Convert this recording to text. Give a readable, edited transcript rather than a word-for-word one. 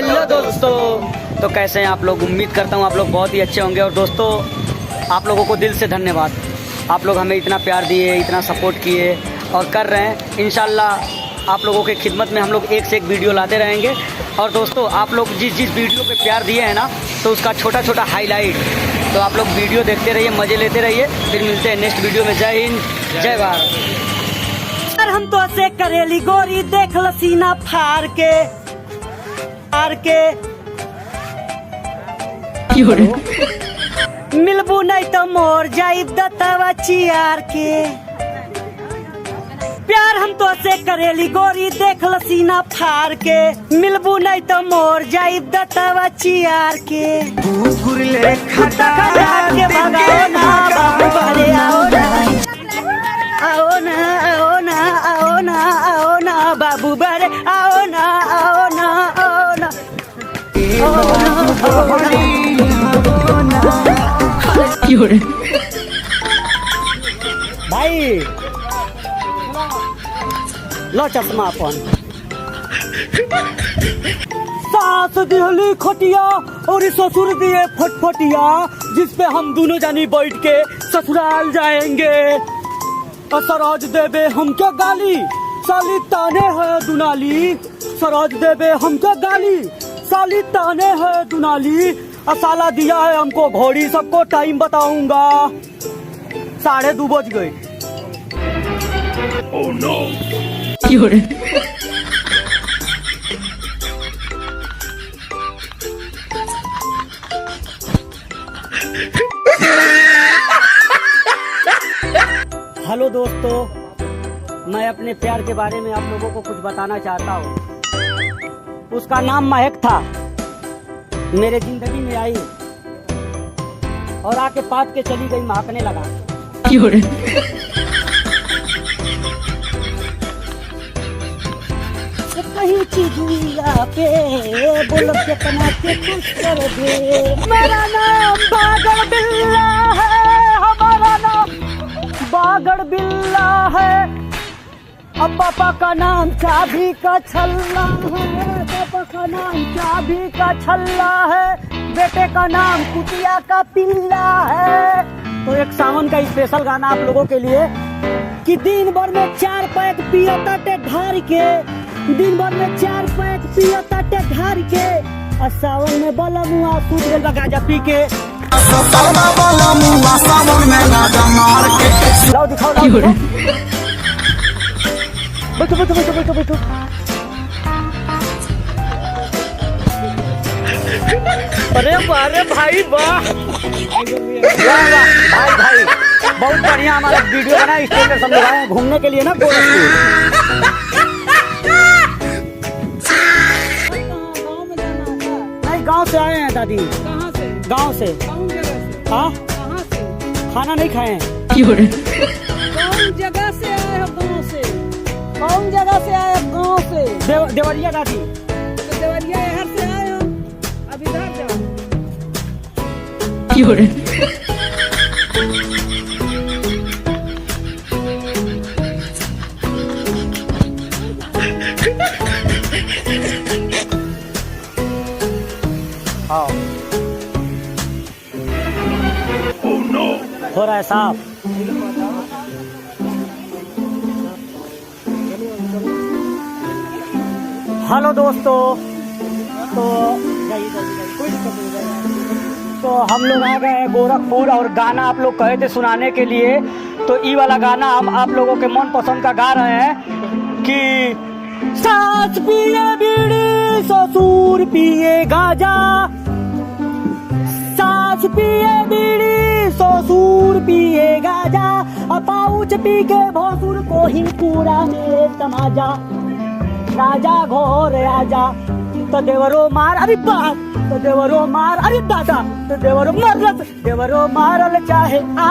Hello दोस्तों, तो कैसे हैं आप लोग। उम्मीद करता हूँ आप लोग बहुत ही अच्छे होंगे। और दोस्तों, आप लोगों को दिल से धन्यवाद। आप लोग हमें इतना प्यार दिए, इतना सपोर्ट किए और कर रहे हैं। इंशाल्लाह आप लोगों के खिदमत में हम लोग एक से एक वीडियो लाते रहेंगे। और दोस्तों, आप लोग जिस जिस वीडियो पे प्यार दिए हैं ना, तो उसका छोटा छोटा हाईलाइट, तो आप लोग वीडियो देखते रहिए, मज़े लेते रहिए। फिर मिलते हैं नेक्स्ट वीडियो में। जय हिंद, जय भारत। हम तो से करेली गोरी देख लसीना फार के मिलबू नहीं तो मोर जाइब दतवा चियार के। प्यार हम तो से करेली गोरी देख लसीना फार के। मिलबू नहीं तो मोर जाइब दतवा चियार के। गुरले खटा के भगाओ ना बाबू बड़े आओ ना, आओ ना आओ ना आओ ना आओ ना बाबू बड़े आओ ना आओ ना आओ ना भाई लो चश्मा अपन। सास दिहली खटिया और ससुर दिए फटफटिया, जिसपे हम दोनों जानी बैठ के ससुराल जाएंगे। सरोज देवे हमके गाली, साली ताने है दुनाली। सरोज देवे हमके गाली, साली ताने है दुनाली। साला दिया है हमको घोड़ी, सबको टाइम बताऊंगा। 2:30 बज गए। Oh no! हेलो दोस्तों, मैं अपने प्यार के बारे में आप लोगों को कुछ बताना चाहता हूँ। उसका नाम महक था। मेरे जिंदगी में आई और आके पाप के चली गई, महकने लगा। कहीं चीजुआ पे बोलो कितना के खुश कर दे। मेरा नाम बागड़ बिल्ला है, हमारा नाम बागड़ बिल्ला है। अब पापा का नाम चाबी का छल्ला है, पापा का नाम चाबी का छल्ला है। बेटे का नाम कुतिया का पिल्ला है। तो एक सावन का स्पेशल गाना आप लोगों के लिए कि दिन भर में 4 पैक पियता टे ढार के। दिन भर में 4 पैक पियता टे ढार के। और सावन में बला मुआ सूट गल गाजा पी के। लाओ दिखाओ, लाओ दिखाओ। बैठो बैठो बैठो बैठो बैठो। अरे भाई वाह, भाई भाई बहुत बढ़िया हमारा वीडियो बना। स्टेज पर सब लोग आए घूमने के लिए ना गोरखपुर। नहीं, गांव से आए हैं दादी। कहाँ से? गांव से। कौन जगह से? हाँ, कहाँ से? खाना नहीं खाए हैं। कौन जगह से आए हो? गाँव से। कौन जगह से आए हो? गाँव से। देवरिया दादी। तो देवरिया यहाँ से आए हो, अब इधर जाओ। हाँ, Oh no! हो रहा है साफ। हेलो दोस्तों, तो तो हम लोग आ गए हैं गोरखपुर और गाना आप लोग कहे थे सुनाने के लिए। तो ये वाला गाना हम आप लोगों के मन पसंद का गा रहे हैं कि सास पिए बीड़ी ससुर पिए गाजा। सास पिए बीड़ी ससुर पिए गाजा। पाउच पी के भसुर को ही पूरा में तमाजा। राजा घोर आजा तो देवरो मार, अरे बात तो देवरो मार, अरे दादा तो देवरो मारल, देवरो मारल चाहे आ